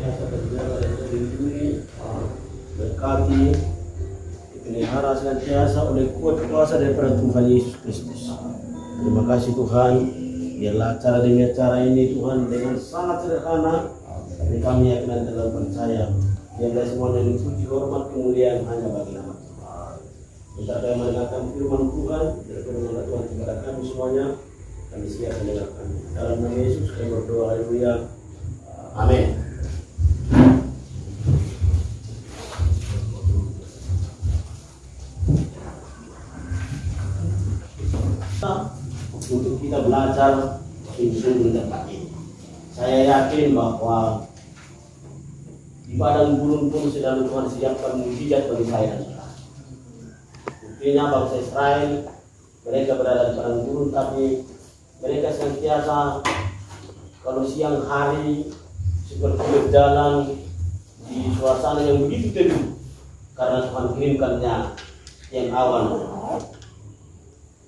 senantiasa terjaga dan terlindungi, berkati, dipelihara senantiasa oleh kuat kuasa daripada Tuhan Yesus Kristus. Terima kasih Tuhan, biarlah acara demi acara ini Tuhan dengan sangat sederhana, tapi kami yakin dalam percaya, biarlah semuanya dipuji hormat kemuliaan hanya bagi nama Tuhan. Kita akan mendengarkan firman Tuhan, daripada Tuhan kepada kami semuanya, kami siap mendengarkan. Dalam nama Yesus kami berdoa, haleluya, amin. Untuk kita belajar sungguh-sungguh tempat ini, saya yakin bahwa di padang gurun pun sedang Tuhan siapkan mujizat bagi saya dan saudara. Buktinya bangsa Israel, mereka berada di padang gurun, tapi mereka senantiasa kalau siang hari seperti berjalan di suasana yang begitu teduh, karena Tuhan kirimkannya yang awan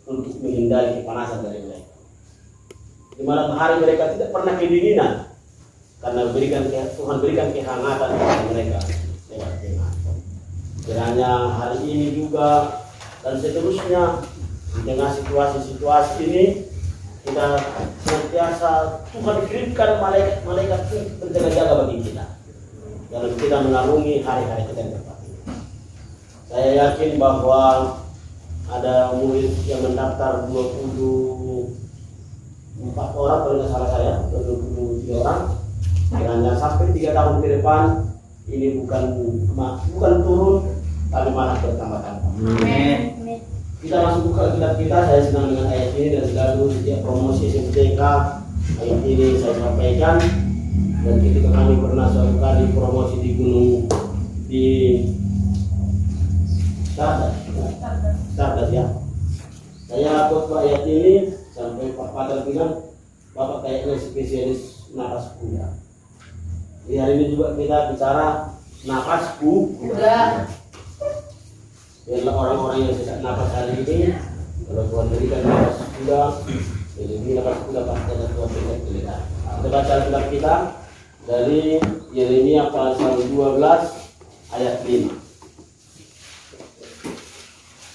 untuk menghindari kepanasan dari mereka. Di malam hari mereka tidak pernah kedinginan, karena Tuhan berikan kehangatan kepada mereka lewat firman. Kiranya hari ini juga dan seterusnya di tengah situasi-situasi ini, kita senantiasa Tuhan kirimkan malaikat-malaikat berjaga-jaga bagi kita dalam kita mengarungi hari-hari kita di tempat ini. Saya yakin bahwa ada murid yang mendaftar 24 orang kalau nggak salah saya, 23 orang. Kiranya sampai 3 tahun ke depan ini bukan turun, tapi malah bertambah-tambah. Amin. Kita masuk buka kitab kita. Saya senang dengan ayat ini dan selalu setiap promosi SMTK ayat ini saya sampaikan. Dan ketika kami pernah suatu kali promosi di gunung di Stardust ya, saya khotbah ayat ini sampai Pak Padar bilang, Bapak kayaknya spesialis napas kuda. Di hari ini juga kita bicara napas kuda. Biarlah orang-orang yang sesak napas hari ini, kalau Tuhan berikan napas kuda, jadi napas kuda pasti ada Tuhan berikan pilihan. Kita baca kitab kita dari Yeremia pasal 12 ayat 5.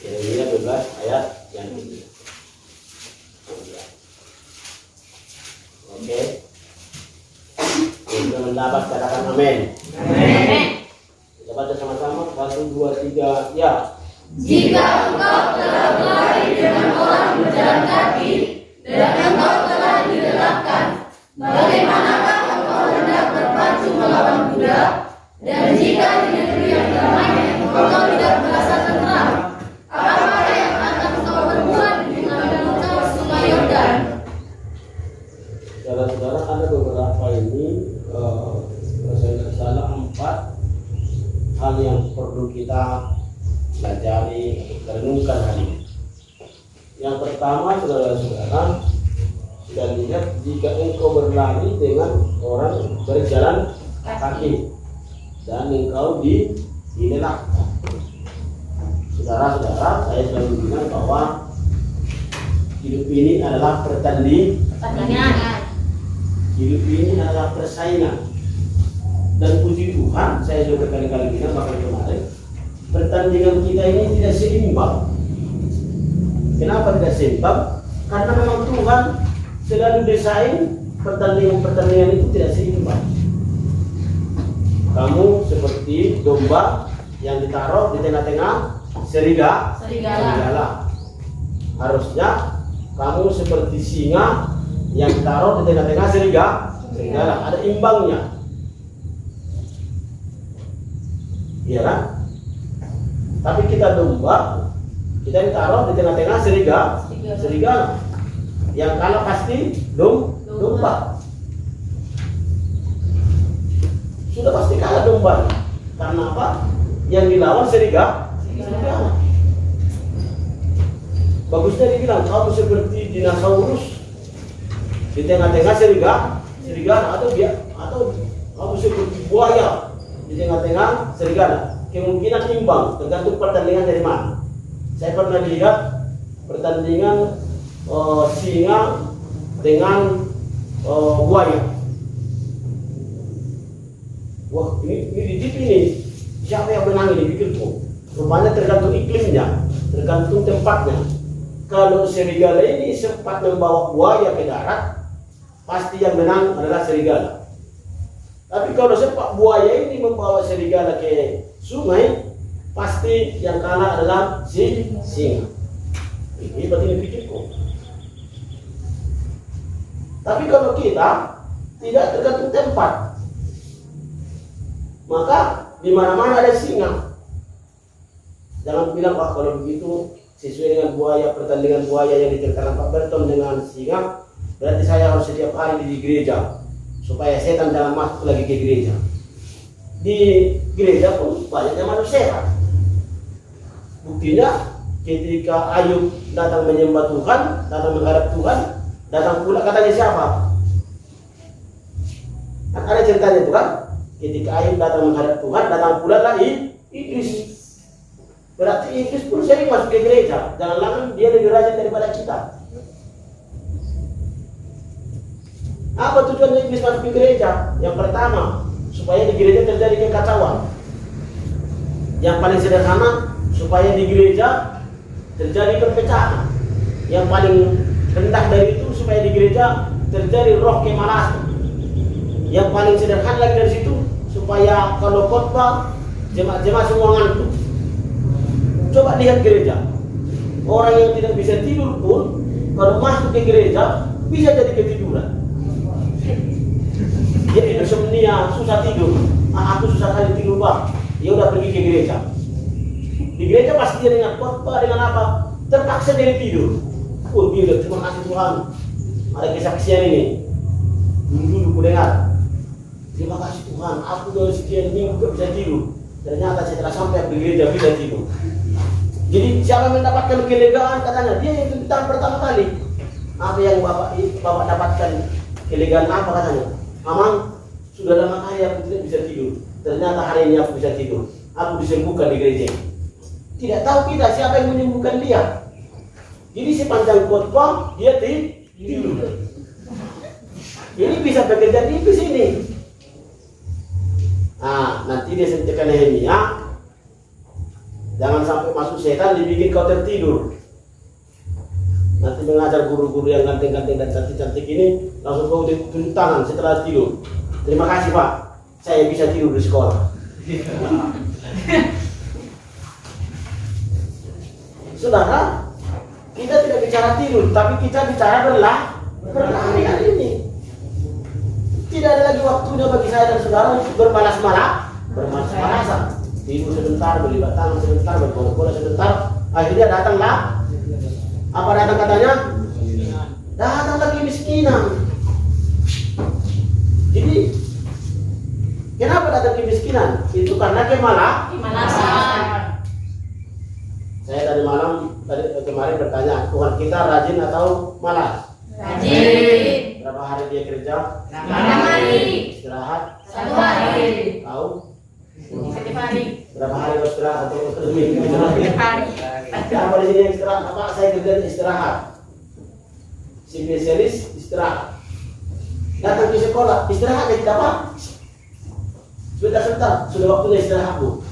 Yeremia 12 ayat yang ini. Oke. Kita mendapat katakan amin. Amin. Kita baca sama-sama 1, 2, 3 ya. Jika engkau telah berlari dengan orang berjalan kaki dan engkau telah dilelahkan, bagaimanakah engkau hendak berpacu melawan kuda? Dan jika di negeri yang damai engkau tidak merasa tenang, apa yang akan engkau perbuat dengan engkau sungai Yordan? Saudara-saudara, ada beberapa ini saya tidak salah 4 hal yang perlu kita pelajari atau renungkan hari ini. Yang pertama, saudara-saudara, sudah lihat jika engkau berlari dengan orang berjalan kaki dan engkau dilelahkan. Saudara-saudara, saya selalu bilang bahwa hidup ini adalah pertandingan. Hidup ini adalah persaingan. Dan puji Tuhan, saya sudah berkali-kali bilang bahkan kemarin, pertandingan kita ini tidak seimbang. Kenapa tidak seimbang? Karena memang Tuhan selalu desain pertandingan-pertandingan itu tidak seimbang. Kamu seperti domba yang ditaruh di tengah-tengah serigala. Harusnya kamu seperti singa yang ditaruh di tengah-tengah serigala. Ada imbangnya. Iya kan? Tapi kita domba, kita ditaruh di tengah-tengah serigala. Yang kalah pasti domba. Sudah pasti kalah domba. Karena apa? Yang dilawan serigala. Bagusnya dibilang kamu seperti dinosaurus di tengah-tengah serigala atau kamu seperti buaya di tengah-tengah serigala. Kemungkinan imbang, tergantung pertandingan dari mana. Saya pernah lihat pertandingan singa dengan buaya. wah ini digit ini, siapa yang menang ini pikirku. Rupanya tergantung iklimnya, tergantung tempatnya. Kalau serigala ini sempat membawa buaya ke darat, pasti yang menang adalah serigala. Tapi kalau sempat buaya ini membawa serigala ke sungai, pasti yang kalah adalah singa. Ini berarti pikirku. Tapi kalau kita tidak tergantung tempat, maka di mana-mana ada singa. Jangan bilang Pak kalau begitu sesuai dengan buaya, pertandingan buaya yang diceritakan Pak Berton dengan singa, berarti saya harus setiap hari di gereja supaya setan jangan masuk lagi ke gereja. Di gereja pun banyaknya manusia sehat. Buktinya ketika Ayub datang menyembah Tuhan, datang menghadap Tuhan, datang pula katanya siapa? Kan ada ceritanya itu kan? Ketika Ayub datang menghadap Tuhan, datang pula lagi iblis. Berarti iblis pun sering masuk ke gereja. Jangan-jangan dia lebih rajin daripada kita. Apa tujuan iblis masuk ke gereja? Yang pertama, supaya di gereja terjadi kekacauan. Yang paling sederhana, supaya di gereja terjadi perpecahan. Yang paling rendah dari itu, supaya di gereja terjadi roh kemalasan. Yang paling sederhana lagi dari situ, supaya kalau khotbah jemaat-jemaat semua ngantuk. Coba lihat gereja, orang yang tidak bisa tidur pun kalau masuk ke gereja bisa jadi ketiduran. Jadi insomnia, susah tidur. Aku susah kali tidur Pak. Ya udah pergi ke gereja. Di gereja pasti dia dengan khotbah dengan apa, terpaksa jadi tidur. Oh gila, terima kasih Tuhan. Ada kesaksian ini. Dulu ku dengar. Terima kasih Tuhan, aku dari sekian minggu gak bisa tidur. Ternyata setelah sampai ke gereja bisa tidur. Jadi siapa mendapatkan kelegaan katanya, dia yang kebetulan pertama kali. Apa yang bapak dapatkan kelegaan apa katanya? Mamang, sudah lama kali aku tidak bisa tidur. Ternyata hari ini aku bisa tidur. Aku disembuhkan di gereja. Tidak tahu kita siapa yang menyembuhkan dia. Jadi sepanjang khotbah dia tidur. Ini bisa bekerja di sini. Nah, nanti dia sentikan Nehemia. Jangan sampai masuk setan dibikin kau tertidur. Nanti mengajar guru-guru yang ganteng-ganteng dan cantik-cantik ini langsung kau tunjuk tangan setelah tidur. Terima kasih Pak, saya bisa tidur di sekolah. Saudara, kita tidak bicara tidur, tapi kita bicara berlari hari ini. Tidak ada lagi waktunya bagi saya dan saudara untuk bermalas-malasan. Tidur sebentar, beli batang sebentar, berbola sebentar, akhirnya datanglah. Apa datang katanya? Datang lagi miskinan. Jadi, kenapa datang kemiskinan? Itu karena kemalasan. Saya tadi kemarin bertanya, Tuhan kita rajin atau malas? Rajin. Berapa hari dia kerja? 6 hari. Istirahat? 1 hari. Tahu? 1 hari. Berapa hari kau istirahat atau minggu? 1 hari. Siapa di sini yang istirahat? Apa saya kerja istirahat? Spesialis istirahat. Datang ke sekolah istirahat ya tidak apa? Sebentar, sudah waktunya istirahat Bu.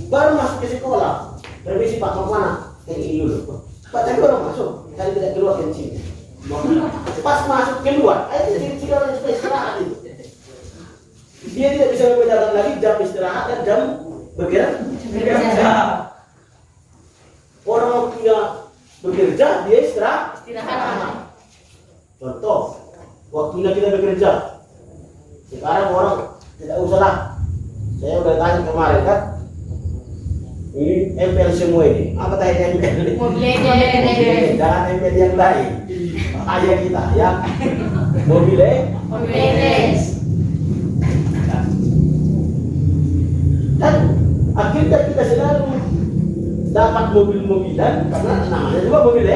Baru masuk ke sekolah. Permisi Pak, mau mana? Ini dulu. Pak tadi baru masuk, tadi tidak keluar kencing. Pas masuk keluar, ayo tidak orang istirahat itu. Dia tidak bisa membedakan lagi jam istirahat dan jam bekerja. Orang waktunya bekerja, dia istirahat. Contoh, waktunya kita bekerja. Sekarang orang tidak usah lah. Saya udah tanya kemarin kan. Ini MPL semua ini. Apa tadi MPL? Mobil. Jangan MPL yang lain. Ayah kita ya. Mobil. Dan akhirnya kita selalu dapat mobil-mobilan karena namanya juga mobil.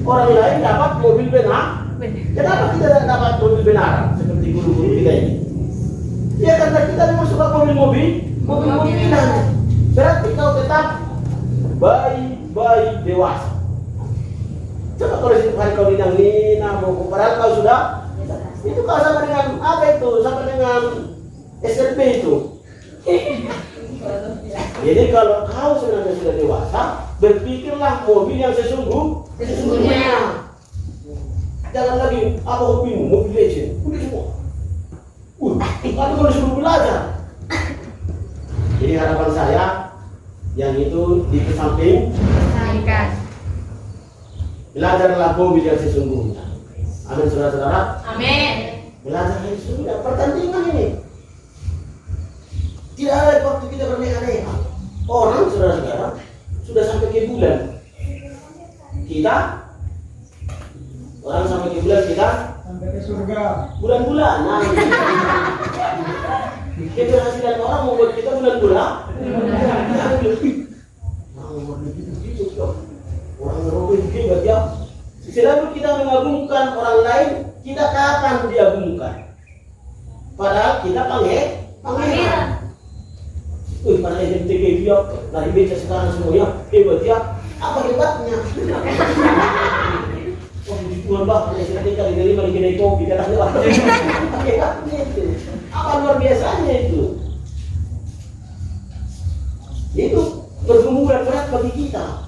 Orang lain dapat mobil benar. Kenapa kita tidak dapat mobil benar seperti guru-guru kita ini? Ya karena kita memang suka mobil-mobilan. Berarti kau tetap bayi dewasa. Coba kalau setiap hari kau nina mau padahal kau sudah itu kau sama dengan apa itu? Sama dengan SMP itu. Jadi kalau kau sebenarnya sudah dewasa, berpikirlah mobil yang sesungguhnya. Jangan lagi apa hobimu, mobil legend, udah semua. Tapi kalau disuruh belajar. Jadi harapan saya yang itu dikesampingkan. Belajarlah mobil yang sesungguhnya. Amin, saudara-saudara. Amin. Belajar yang sesungguhnya. Pertandingan ini tidak ada waktu kita berleha-leha. Orang saudara-saudara sudah sampai ke bulan. Orang sampai ke bulan, kita sampai ke surga. Bulan-bulanan. Keberhasilan orang membuat kita bulan-bulan. Orang ngerobek hebat ya. Selalu kita mengagumkan orang lain, kita kapan diagumkan? Padahal kita pangeran. Pada SMTK dia, nah dibaca sekarang semuanya hebat ya. Apa hebatnya? Oh, Tuhan bah, pada SMTK diterima di kedai kopi, katanya hebatnya itu. Apa luar biasanya itu? Itu pergumulan berat bagi kita.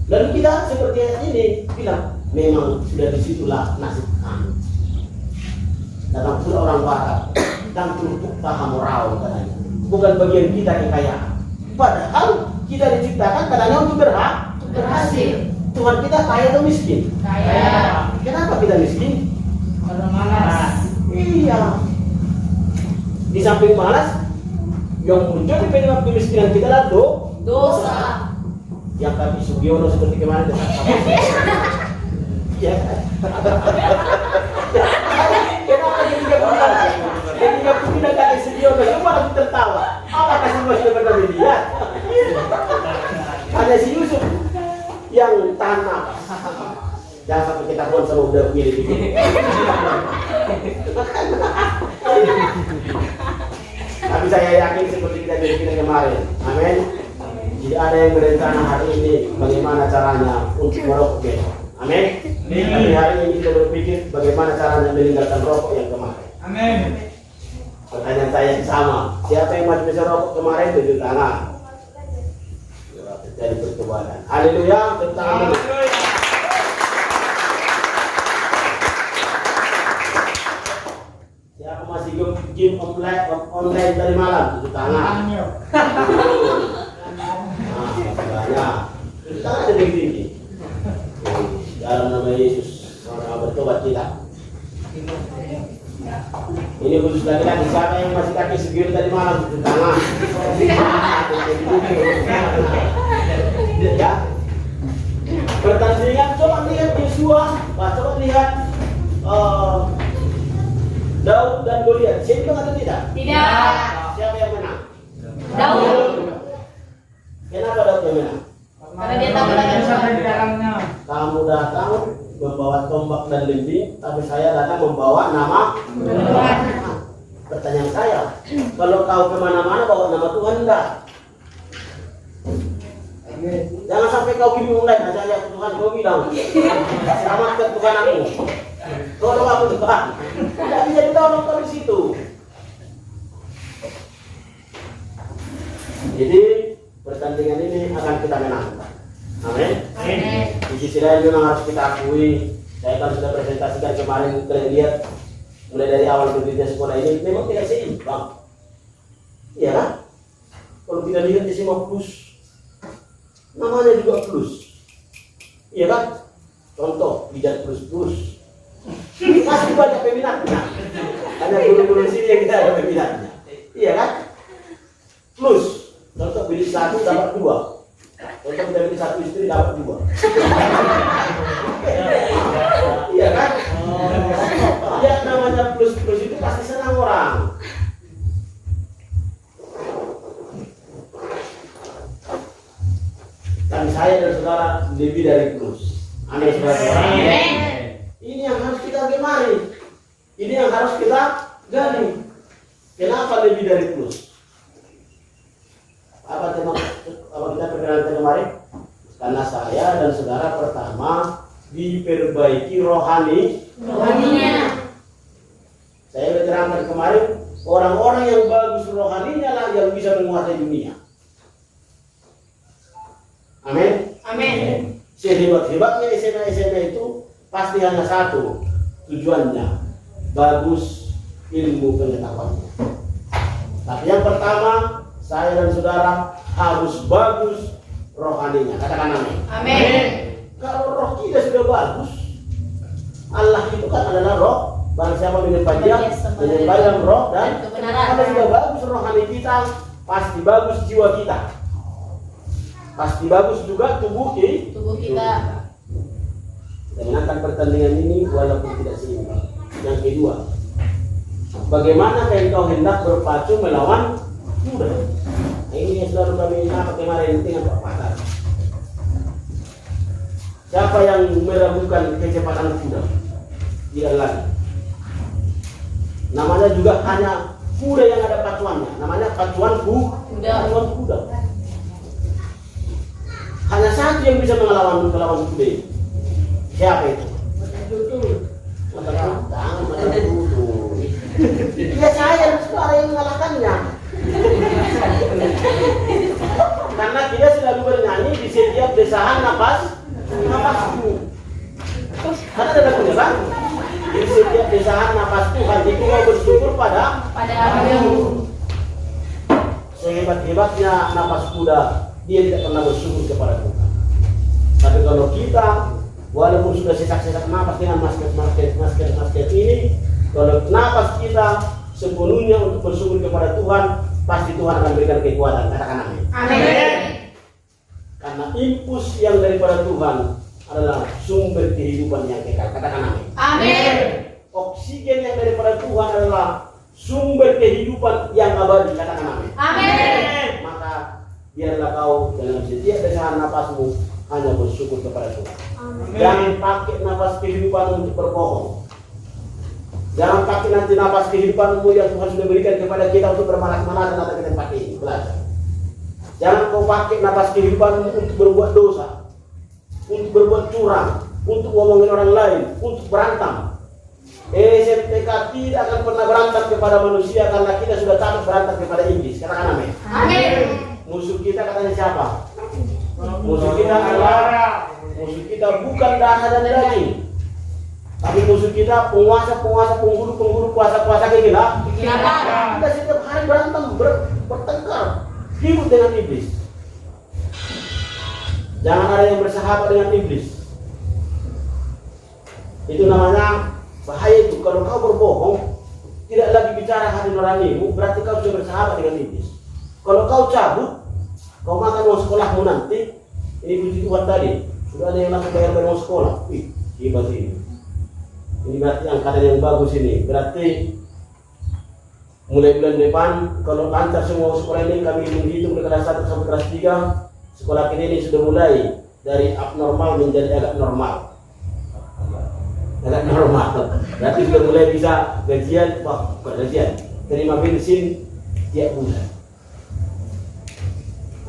Lalu kita seperti ini bilang, memang sudah disitulah nasib kami. Datang pula orang barat dan tumpuk paham moral katanya. Bukan bagian kita kekayaan. Padahal kita diciptakan katanya untuk berhasil. Tuhan kita kaya atau miskin? Kaya. Kenapa kita miskin? Karena malas. Iya. Di samping malas, yang menjadi penyebab kemiskinan kita adalah Dosa. yang kami Sugiono seperti kemarin. Ya. Kenapa ketika kita kata Sugiono, coba lagi tertawa. Apakah semua sudah pernah dilihat? Ada si Yusuf yang tahan nafas. Jangan sampai kita pun sama udah pilih dikit. Tapi saya yakin seperti kita kemarin. Amin. Jika ada yang berencana hari ini bagaimana caranya untuk merokok besok. Amin. Tapi hari ini kita berpikir bagaimana caranya meninggalkan rokok yang kemarin. Amin. Pertanyaan saya sama. Siapa yang masih bisa rokok kemarin tunjuk tangan. Jadi percobaan. Haleluya. Tepuk tangan dulu. Siapa masih gym online dari malam tunjuk tangan. Banyak. Kita ada di sini. Dalam nama Yesus, orang bertobat kita. Ini khusus laki-laki. Siapa yang masih kaki segini tadi malam tunjuk tangan. Ya. Pertandingan coba lihat Yosua, coba lihat Daud dan Goliat. Seimbang atau tidak? Tidak. Siapa yang menang? Daud. Kenapa Daud yang menang? Karena dia tahu lagi sampai di dalamnya. Kamu datang membawa tombak dan lembing, tapi saya datang membawa nama Tuhan. Pertanyaan saya, kalau kau kemana-mana bawa nama Tuhan enggak? Jangan sampai kau gini online aja ya Tuhan, kau bilang selamatkan Tuhan aku. Tolong aku Tuhan. Tidak bisa ditolong dari situ. Jadi pertandingan ini akan kita menangkan. Amin. Di sisi lain memang harus kita akui, saya kan sudah presentasikan kemarin, kalian lihat mulai dari awal berdirinya sekolah ini memang tidak seimbang. Iya kan? Kalau kita lihat di semua plus, namanya juga plus. Iya kan? Contoh, pijat plus. Pasti banyak peminatnya. Hanya guru-guru sini yang kita ada peminatnya. Iya kan? Plus. Contoh beli satu dapat dua. Contoh kita beli satu istri dapat dua. Iya kan? Ya namanya plus itu pasti senang orang. Dan saya dan saudara lebih dari plus. Amin saudara. Ini yang harus kita gemari. Ini yang harus kita gali. Kenapa lebih dari plus? Apa kita perkenalan kemarin? Karena saya dan saudara pertama diperbaiki rohaninya. Saya sudah terangkan kemarin, orang-orang yang bagus rohaninya lah yang bisa menguasai dunia. Amin. Amin. Sehebat-hebatnya SMA itu pasti hanya satu tujuannya, bagus ilmu pengetahuannya. Tapi yang pertama, saya dan saudara harus bagus rohaninya. Katakan amin. Amin. Kalau roh kita sudah bagus, Allah itu kan adalah roh. Barang siapa menyembah Dia, menyembah dalam roh dan kebenaran. kalau sudah bagus rohani kita, pasti bagus jiwa kita. Pasti bagus juga tubuh kita. Kita menangkan pertandingan ini walaupun tidak seimbang. Yang kedua, bagaimana engkau hendak berpacu melawan kuda? Nah, ini yang selalu kami nampak kemarin dengan Pak Pakar. Siapa yang meragukan kecepatan kuda? Tidak lagi. Namanya juga hanya kuda yang ada pacuannya. Namanya pacuan Kuda. Pacuan kuda. Hanya satu yang bisa melawan kuda itu. Siapa itu? Jangan dulu. Dia saya suara yang mengalahkannya. Karena dia selalu bernyanyi di setiap desahan napasku. Karena ada lagunya kan? Di setiap desahan napas Tuhan itu mau bersyukur pada Aku. sehebat-hebatnya napas kuda, dia tidak pernah bersyukur kepada Tuhan. Tapi kalau kita walaupun sudah sesak-sesak napas dengan masker ini, kalau napas kita sepenuhnya untuk bersyukur kepada Tuhan, pasti Tuhan akan berikan kekuatan. Katakan amin. Amin. Karena impuls yang daripada Tuhan adalah sumber kehidupan yang kekal. Katakan amin. Amin. Oksigen yang daripada Tuhan adalah sumber kehidupan yang abadi. Katakan amin. Amin. Maka biarlah kau dalam setiap desahan napasmu hanya bersyukur kepada Tuhan. Jangan pakai napas kehidupan untuk berbohong. Jangan pakai nanti napas kehidupanmu yang Tuhan sudah berikan kepada kita untuk bermalas-malasan atau kita pakai ini. Belajar. Jangan kau pakai napas kehidupanmu untuk berbuat dosa, untuk berbuat curang, untuk ngomongin orang lain, untuk berantem. SMPK tidak akan pernah berantem kepada manusia karena kita sudah takut berantem kepada iblis. Katakan amin. Amin. Musuh kita katanya siapa? Musuh kita adalah bukan darah dan daging, tapi musuh kita penguasa-penguasa, penghulu-penghulu, kuasa-kuasa kegelapan. Kita setiap hari berantem, bertengkar, ribut dengan iblis. Jangan ada yang bersahabat dengan iblis. Itu namanya bahaya itu. Kalau kau berbohong, tidak lagi bicara hati nuranimu, berarti kau sudah bersahabat dengan iblis. Kalau kau cabut, kau makan uang sekolahmu nanti, ini puji Tuhan tadi, sudah ada yang langsung bayar uang sekolah. Wih, hebat ini. Ini berarti angkatan yang bagus ini. Berarti mulai bulan depan, kalau antar semua sekolah ini kami menghitung dari kelas 1 sampai kelas 3, sekolah ini sudah mulai dari abnormal menjadi agak normal. Agak normal. Berarti sudah mulai bisa gajian, bukan gajian, terima bensin tiap bulan.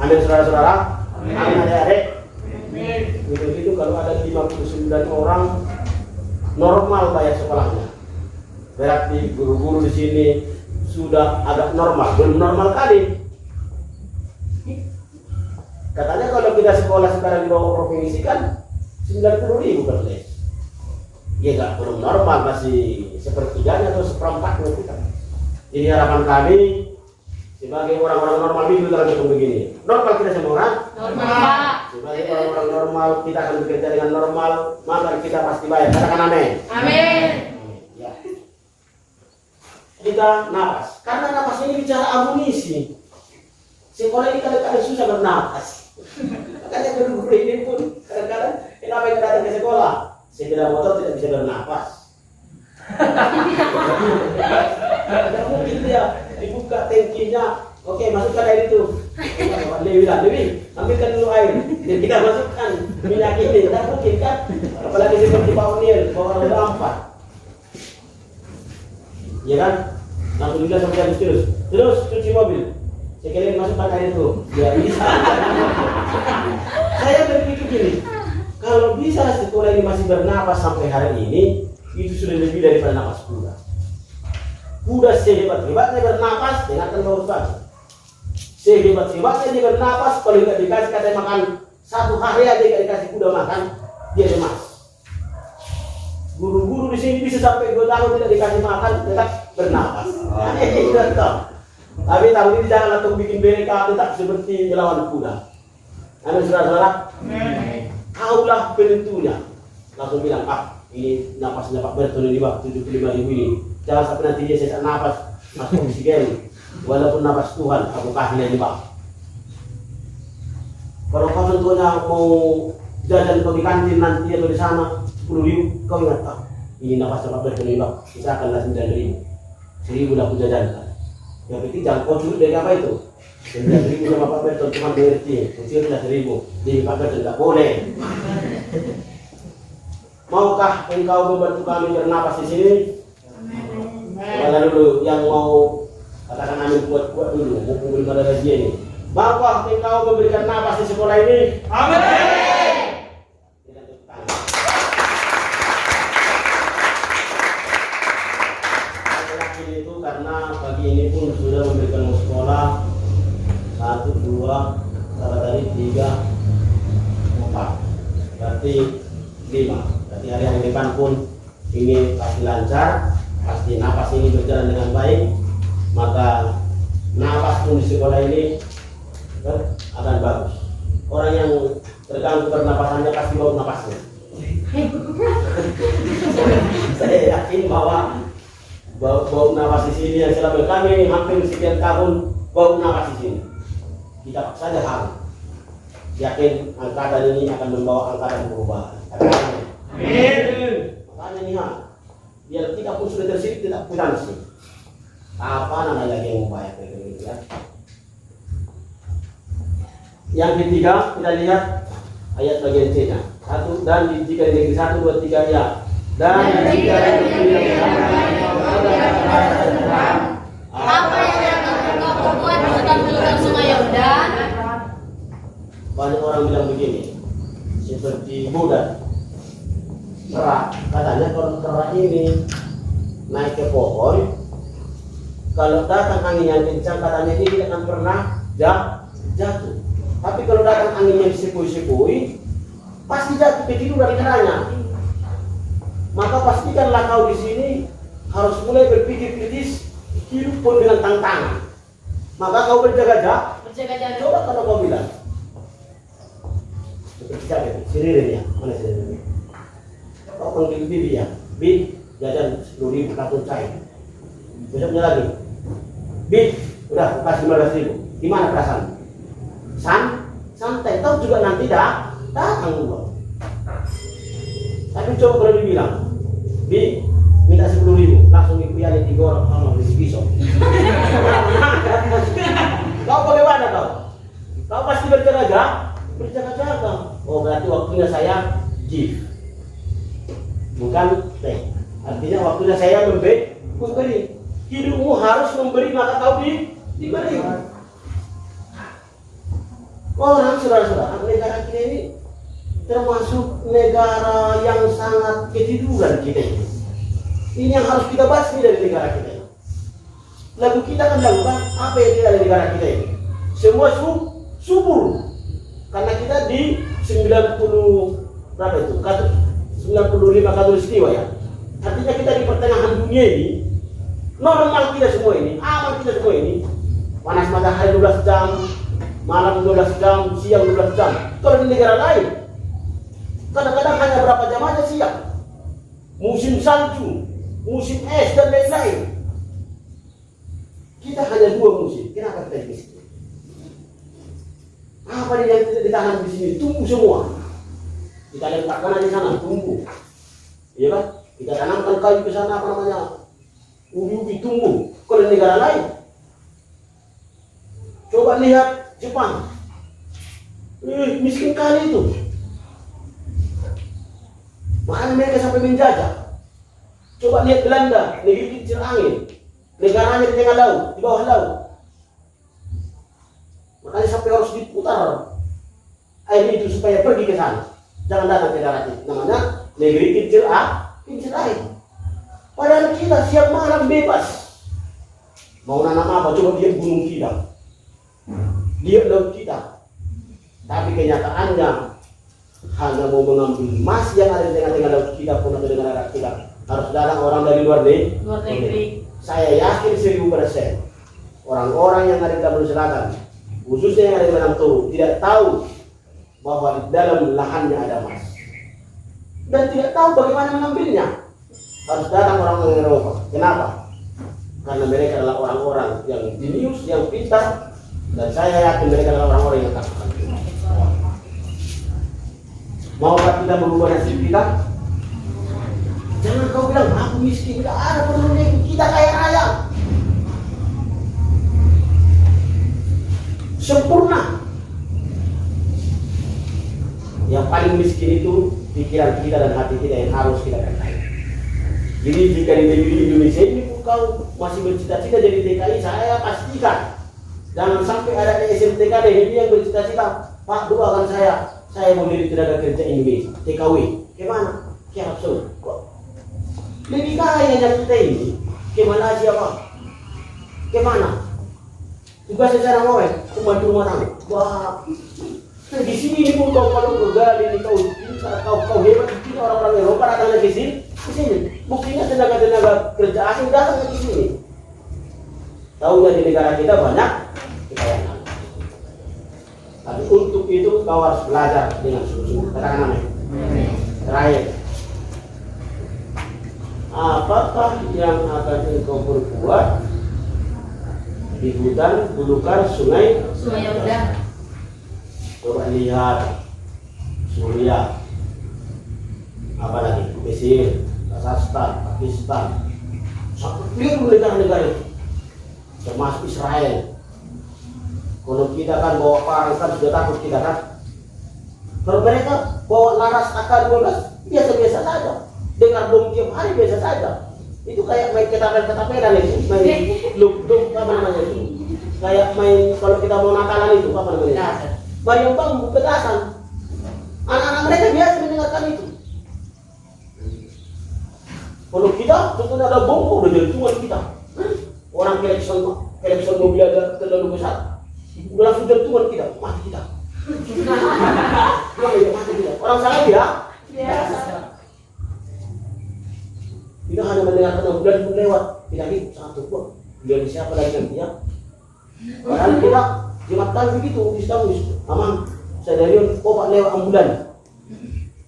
Amin saudara-saudara. Amin adik-adik. Begitu kalau ada 59 orang normal bayar sekolahnya. Berarti guru-guru di sini sudah agak normal, belum normal kali. Katanya kalau kita sekolah sekarang di bawah provinsi kan 90.000 per les. Ya nggak belum normal, masih sepertiganya atau seperempatnya kita. Jadi harapan kami sebagai orang-orang normal itu dalam hitung begini. Normal kita semua orang? Normal. Sebagai orang-orang normal kita akan bekerja dengan normal, maka kita pasti bayar. Katakan amin. Amin. Ya. Kita napas, karena napas ini bicara amunisi. Sekolah ini kadang-kadang susah bernapas. Makanya guru-guru ini pun kadang-kadang kenapa yang datang ke sekolah? Sepeda motor tidak bisa bernapas. Tidak mungkin dia dibuka tangkinya. Oke, masukkan air itu. Lewi, ambilkan dulu air. Dan kita masukkan minyak ini. Tidak mungkin kan? Apalagi seperti Pak Unil, bawa orang 4. Ya kan? Langsung juga sampai terus cuci mobil. Sekalian masukkan air itu. Ya bisa. Saya berpikir gini, kalau bisa sekolah ini masih bernapas sampai hari ini, itu sudah lebih daripada napas kuda. Kuda sehebat-hebatnya bernapas, dengarkan bagus-bagus. Sehebat-hebatnya dia bernapas, kalau nggak dikasih katanya makan 1 hari aja nggak dikasih kuda makan, dia lemas. Guru-guru di sini bisa sampai 2 tahun tidak dikasih makan, tetap bernapas. Tapi tahun ini jangan langsung bikin mereka tetap seperti melawan kuda. Amin, saudara-saudara. Kaulah penentunya. Langsung bilang, ini napasnya Pak Berton ini Pak, 75.000 ini. Jangan sampai nanti dia sesak napas, masuk oksigen. Walaupun napas Tuhan, aku kasih ini Pak. Kalau kau tentunya mau jajan pergi kantin nanti atau di sana 10.000, kau ingat ini napas Pak Berton ini Pak, misalkanlah 9.000. 1.000 dah aku jajankan. Yang penting jangan kau curi dari apa itu. 9.000 sama Pak Berton cuma BRT, kecil sudah 1.000. Jadi Pak Berton tidak boleh. Maukah engkau membantu kami bernapas di sini? Mana dulu yang mau katakan amin kuat-kuat dulu, mumpung belum ada gajian ini. Maukah engkau memberikan napas di sekolah ini? Amin. Saya yakin itu karena pagi ini pun sudah memberikan sekolah 1, 2, salah tadi 3, 4, berarti 5. Berarti hari yang depan pun ini pasti lancar, pasti napas ini berjalan dengan baik, maka napas pun di sekolah ini akan bagus. Orang yang terganggu pernapasannya pasti bau napasnya. Saya yakin bahwa bau napas di sini yang selama kami hampir sekian tahun bau napas di sini. Kita saja harus yakin angkatan ini akan membawa angkatan perubahan. Amin. Makanya nih biar kita pun sudah tersibuk tidak pulang sih. Apa namanya lagi yang membayar gitu ya. Yang ketiga kita lihat ayat bagian C-nya. 1 dan jika negeri 1, 2, 3 ya. Dan jika negeri apa yang akan engkau perbuat di tepi sungai Yordan? Banyak orang bilang begini, seperti Buddha. Kera, katanya kalau kera ini naik ke pohon, kalau datang angin yang kencang katanya dia tidak akan pernah jatuh. Tapi kalau datang angin yang sepoi-sepoi, pasti jatuh ke tidur dari keranya. Maka pastikanlah kau di sini harus mulai berpikir kritis, hidup pun dengan tantangan. Maka kau berjaga-jaga. Coba kalau kau bilang, seperti siapa itu? Siririn ya, mana Siririn? Kau panggil Bibi ya, Bi, jajan 10.000 kartu cair. Besoknya lagi, Bi, udah kasih 15.000. Gimana perasaan? Santai, tahu juga nanti datang gua. Tapi coba kalau dibilang, Bi, minta 10.000, langsung dipuyani digorok sama beli pisau. Kau bagaimana kau? Kau pasti berjaga-jaga. Oh berarti waktunya saya give. Bukan teh. Artinya waktunya saya memberi. Hidupmu harus memberi maka kau diberi. Orang saudara-saudara, negara kita ini termasuk negara yang sangat ketiduran kita ini. Ini yang harus kita basmi dari negara kita ini. Lalu kita akan lakukan apa yang tidak ada di negara kita ini. Semua subur. Karena kita di 90 berapa itu? 95 katulistiwa ya. Artinya kita di pertengahan dunia ini normal kita semua ini, aman kita semua ini. Panas matahari 12 jam, malam 12 jam, siang 12 jam. Kalau di negara lain kadang-kadang hanya berapa jam aja siang. Musim salju, musim es dan lain-lain. Kita hanya 2 musim. Kenapa kita ini? Apa yang tidak ditahan di sini? Tumbuh semua. Kita letakkan aja di sana, tumbuh. Iya kan? Kita tanamkan kayu ke sana, apa namanya? Ubi-ubi tumbuh. Kalau di negara lain, coba lihat Jepang. Miskin kali itu. Makanya mereka sampai menjajah. Coba lihat Belanda, negeri kecil angin. Negaranya di tengah laut, di bawah laut. Makanya sampai harus diputar air itu supaya pergi ke sana. Jangan datang ke darat itu. Namanya negeri kecil air. Padahal kita siang malam bebas. Mau nanam apa? Coba lihat gunung kita, lihat laut kita. Tapi kenyataannya hanya mau mengambil emas yang ada di tengah-tengah laut kita pun atau dengan darat kita. Harus datang orang dari luar negeri. Saya yakin 1000% orang-orang yang ada di Tambun Selatan, khususnya yang ada di Benang Turu, tidak tahu bahwa di dalam lahannya ada emas dan tidak tahu bagaimana mengambilnya. Harus datang orang-orang Eropa. Kenapa? Karena mereka adalah orang-orang yang jenius, yang pintar, dan saya yakin mereka adalah orang-orang yang takut. Maukah kita berubah nasib kita? Jangan kau bilang aku miskin, tidak ada perlunya kita kaya raya. Sempurna. Yang paling miskin itu pikiran kita dan hati kita yang harus kita katakan. Jadi jika di negeri Indonesia ini kau masih bercita-cita jadi TKI, saya pastikan jangan sampai ada di SMTK ini yang bercita-cita, Pak doakan saya mau jadi tenaga kerja Inggris, TKW. Kemana? Ke Arab Saudi. Kok lebih kaya yang kita ini? Ke Malaysia Pak? Kemana? Tugas secara mau cuma di rumah tangga. Wah, di sini ini pun kau kalau bergali ini kau hebat. Ini orang-orang Eropa datang ke sini. Buktinya tenaga kerja asing datang ke sini. Tahunya di negara kita banyak kekayaan. Tapi untuk itu kau harus belajar dengan sungguh-sungguh. Katakan namanya. Terakhir, apakah yang akan engkau berbuat di hutan belukar sungai Yordan? Coba lihat Suriah, apa lagi, Mesir, Kazakhstan, Pakistan, lihat negara-negara itu, termasuk Israel. Kalau kita kan bawa perang kan sudah takut kita kan. Kalau mereka bawa laras AK-12 biasa-biasa saja, dengar bom tiap hari biasa saja. Itu kayak main ketapelan itu, main luk apa namanya itu, kayak main kalau kita mau nakalan itu apa namanya? Mariam bambu petasan. Anak-anak mereka biasa mendengarkan itu. Kalau kita tentunya ada bom udah jadi tuan kita. Orang kelekson mobil ada terlalu besar, udah langsung jadi tuan kita, mati kita. Mati kita. Orang salah ya? Kita hanya mendengarkan bulan pun lewat, tidak gitu satu kok. Dari siapa lagi nanti ya? Padahal kita jemaatan begitu, Islam aman. Saya dari obat lewat ambulan.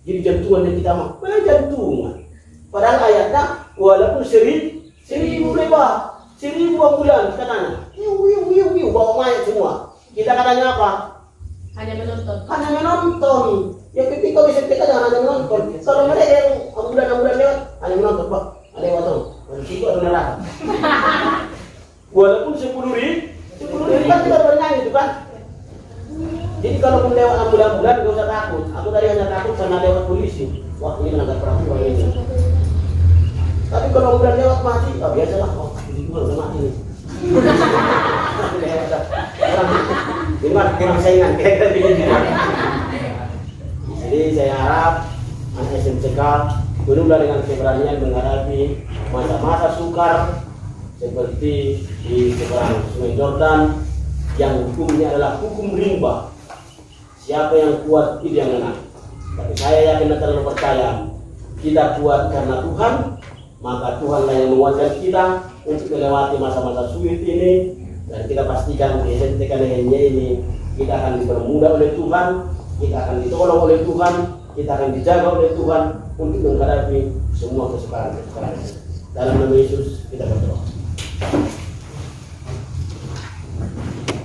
Jadi jantungan dan kita aman. Jantungan. Padahal ayatnya walaupun 1000 lewat, 1000 ambulan katanya. Wiu bawa mayat semua. Kita katanya apa? Hanya menonton. Hanya menonton. Ya ketika bisa kita jangan hanya menonton. Kalau mereka yang ambulan lewat hanya menonton Pak. Ada yang watong. Itu ada neraka. Walaupun 10.000 kan kita bernyanyi itu kan. Jadi kalau pun lewat ambulan gak usah takut. Aku tadi hanya takut karena lewat polisi. Wah ini menangkap perempuan ini. Tapi kalau ambulan lewat mati, biasalah. Oh ini gue udah mati nih. Ini mah kurang saingan. Jadi saya harap anak SMCK benar dengan keberanian menghadapi masa-masa sukar seperti di seberang Sungai Yordan yang hukumnya adalah hukum rimba. Siapa yang kuat itu yang menang. Tapi saya yakin dan terlalu percaya kita kuat karena Tuhan, maka Tuhanlah yang menguatkan kita untuk melewati masa-masa sulit ini. Dan kita pastikan di SMTK ini kita akan dipermudah oleh Tuhan, kita akan ditolong oleh Tuhan, kita akan dijaga oleh Tuhan untuk menghadapi semua kesukaran. Dalam nama Yesus kita berdoa.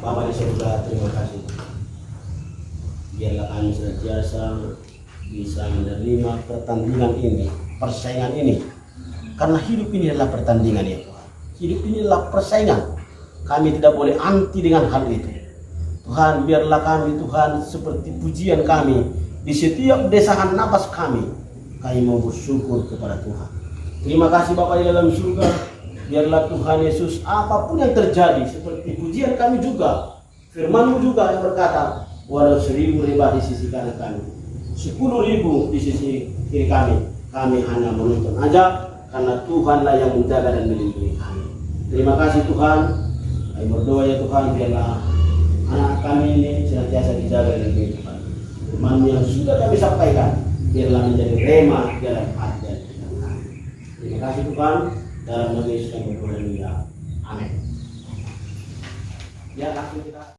Bapa di surga, terima kasih. Biarlah kami senantiasa bisa menerima pertandingan ini, persaingan ini. Karena hidup ini adalah pertandingan ya Tuhan. Hidup ini adalah persaingan. Kami tidak boleh anti dengan hal itu. Tuhan, biarlah kami Tuhan seperti pujian kami di setiap desahan nafas kami mau bersyukur kepada Tuhan. Terima kasih Bapa di dalam surga. Biarlah Tuhan Yesus apapun yang terjadi seperti pujian kami juga, firman-Mu juga yang berkata, walau 1000 riba di sisi kanan kami, 10.000 di sisi kiri kami hanya menonton aja karena Tuhanlah yang menjaga dan melindungi kami. Terima kasih Tuhan. Kami berdoa ya Tuhan, biarlah anak kami ini senantiasa dijaga oleh Tuhan. Firman yang sudah kami sampaikan, biarlah menjadi rema dalam hati dan pikiran kami. Terima kasih Tuhan. Dalam nama Yesus kami berdoa. Amin. Ya, langsung kita.